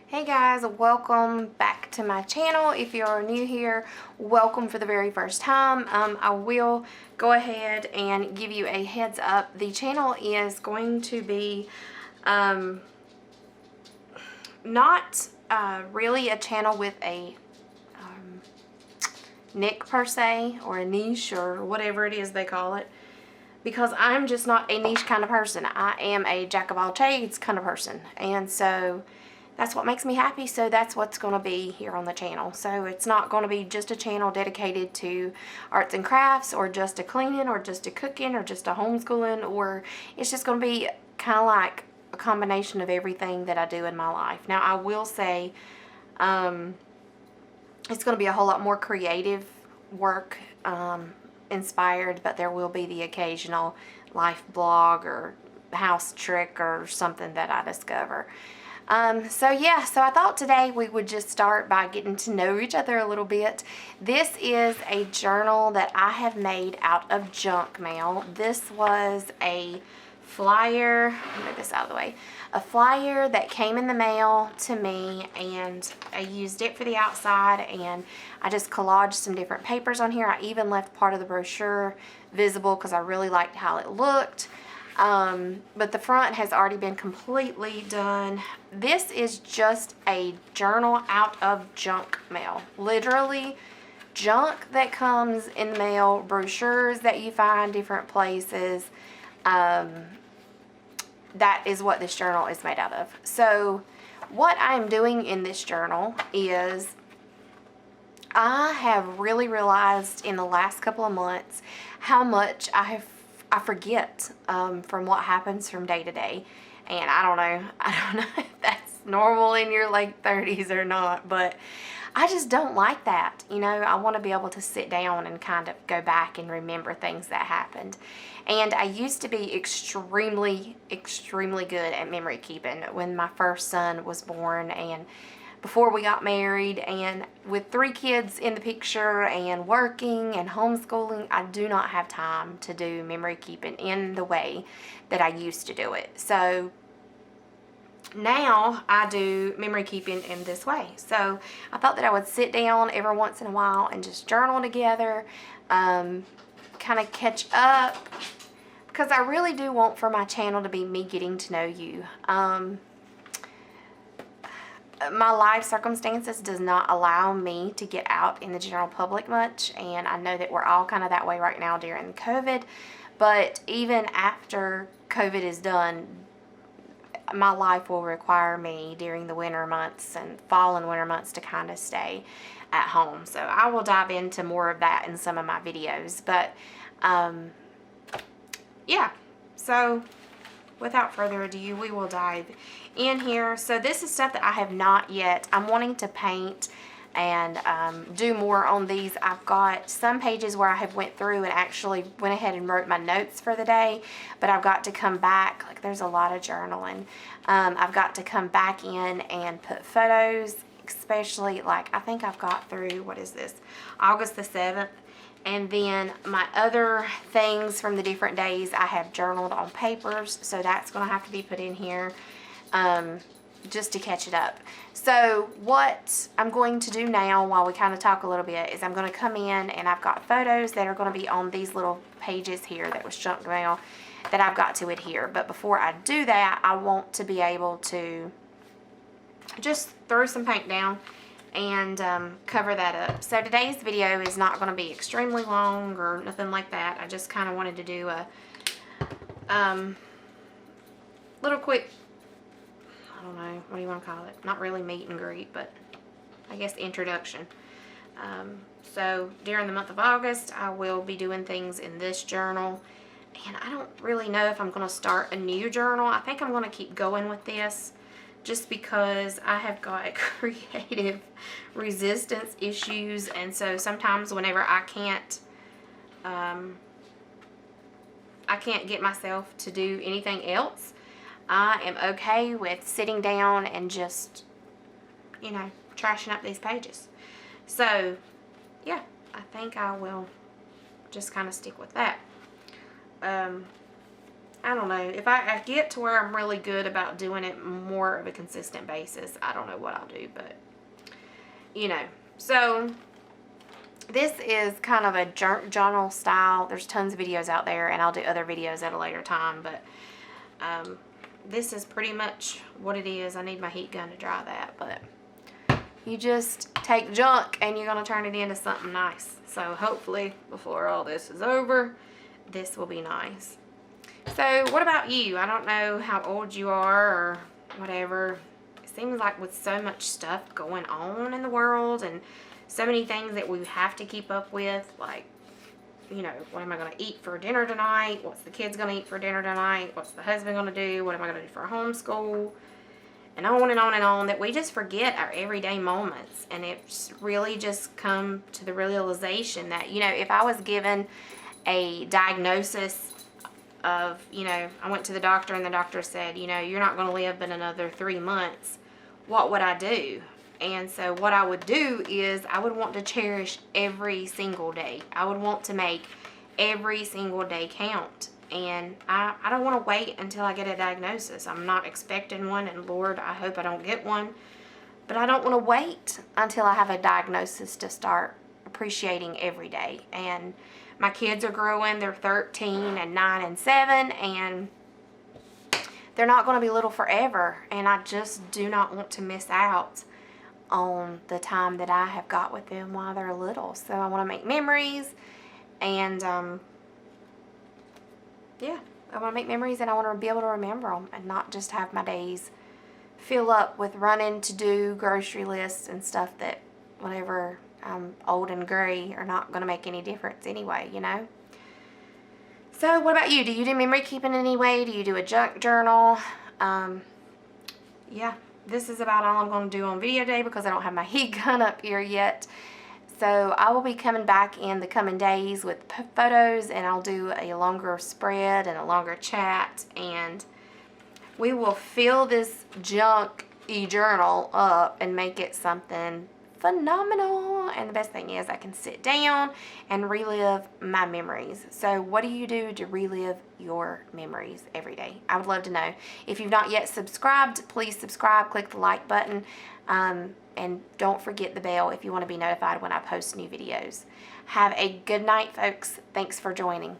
Hey guys, welcome back to my channel. If you're new here, welcome for the very first time. I will go ahead and give you a heads up. The channel is going to be not really a channel with a niche per se, or a niche, or whatever it is they call it, because I'm just not a niche kind of person. I am a jack of all trades kind of person, and so that's what makes me happy. So that's what's going to be here on the channel. So it's not going to be just a channel dedicated to arts and crafts, or just to cleaning, or just to cooking, or just to homeschooling, or it's just going to be kind of like a combination of everything that I do in my life. Now I will say it's going to be a whole lot more creative work inspired, but there will be the occasional life blog or house trick or something that I discover. So I thought today we would just start by getting to know each other a little bit. This is a journal that I have made out of junk mail. This was a flyer, let me move this out of the way, a flyer that came in the mail to me, and I used it for the outside, and I just collaged some different papers on here. I even left part of the brochure visible because I really liked how it looked. But the front has already been completely done. This is just a journal out of junk mail. Literally junk that comes in the mail, brochures that you find different places. That is what this journal is made out of. So what I'm doing in this journal is, I have really realized in the last couple of months how much I forget from what happens from day to day. And I don't know if that's normal in your late 30s or not, but I just don't like that. You know, I want to be able to sit down and kind of go back and remember things that happened. And I used to be extremely good at memory keeping when my first son was born, and before we got married, and with 3 kids in the picture and working and homeschooling, I do not have time to do memory keeping in the way that I used to do it. So now I do memory keeping in this way. So I thought that I would sit down every once in a while and just journal together, kind of catch up, because I really do want for my channel to be me getting to know you. My life circumstances does not allow me to get out in the general public much, and I know that we're all kind of that way right now during COVID, but even after COVID is done, my life will require me during the winter months and fall and winter months to kind of stay at home. So I will dive into more of that in some of my videos, but yeah, so without further ado, we will dive in here. So this is stuff that I have not yet. I'm wanting to paint and do more on these. I've got some pages where I have went through and actually went ahead and wrote my notes for the day, but I've got to come back. Like, there's a lot of journaling. I've got to come back in and put photos, especially, like, I think I've got through, what is this, August the 7th. And then my other things from the different days I have journaled on papers, so that's going to have to be put in here just to catch it up. So what I'm going to do now, while we kind of talk a little bit, is I'm going to come in and I've got photos that are going to be on these little pages here that was junk mail that I've got to adhere. But before I do that, I want to be able to just throw some paint down and cover that up. So today's video is not going to be extremely long or nothing like that. I just kind of wanted to do a little quick, I don't know, what do you want to call it? Not really meet and greet, but I guess introduction. So during the month of August, I will be doing things in this journal, and I don't really know if I'm going to start a new journal. I think I'm going to keep going with this, just because I have got creative resistance issues, and so sometimes whenever I can't get myself to do anything else, I am okay with sitting down and just, you know, trashing up these pages. So yeah, I think I will just kind of stick with that. I don't know. If I get to where I'm really good about doing it more of a consistent basis, I don't know what I'll do, but, you know. So, this is kind of a journal style. There's tons of videos out there, and I'll do other videos at a later time, but this is pretty much what it is. I need my heat gun to dry that, but you just take junk and you're going to turn it into something nice. So hopefully before all this is over, this will be nice. So what about you? I don't know how old you are or whatever. It seems like with so much stuff going on in the world and so many things that we have to keep up with, like, you know, what am I going to eat for dinner tonight? What's the kids going to eat for dinner tonight? What's the husband going to do? What am I going to do for homeschool? And on and on and on, that we just forget our everyday moments. And it's really just come to the realization that, you know, if I was given a diagnosis of, you know, I went to the doctor and the doctor said, you know, you're not going to live but another 3 months, what would I do? And so what I would do is I would want to cherish every single day. I would want to make every single day count. And I don't want to wait until I get a diagnosis. I'm not expecting one, and Lord, I hope I don't get one. But I don't want to wait until I have a diagnosis to start appreciating every day. And my kids are growing. They're 13 and 9 and 7, and they're not going to be little forever. And I just do not want to miss out on the time that I have got with them while they're little. So I want to make memories, and yeah, I want to make memories, and I want to be able to remember them and not just have my days fill up with running to do grocery lists and stuff that whenever I'm old and gray are not going to make any difference anyway, you know. So what about you? Do you do memory keeping anyway? Do you do a junk journal? Yeah. This is about all I'm going to do on video day because I don't have my heat gun up here yet. So I will be coming back in the coming days with photos, and I'll do a longer spread and a longer chat, and we will fill this junk e-journal up and make it something phenomenal. And the best thing is I can sit down and relive my memories. So what do you do to relive your memories every day? I would love to know. If you've not yet subscribed, please subscribe, click the like button, and don't forget the bell if you want to be notified when I post new videos. Have a good night, folks. Thanks for joining.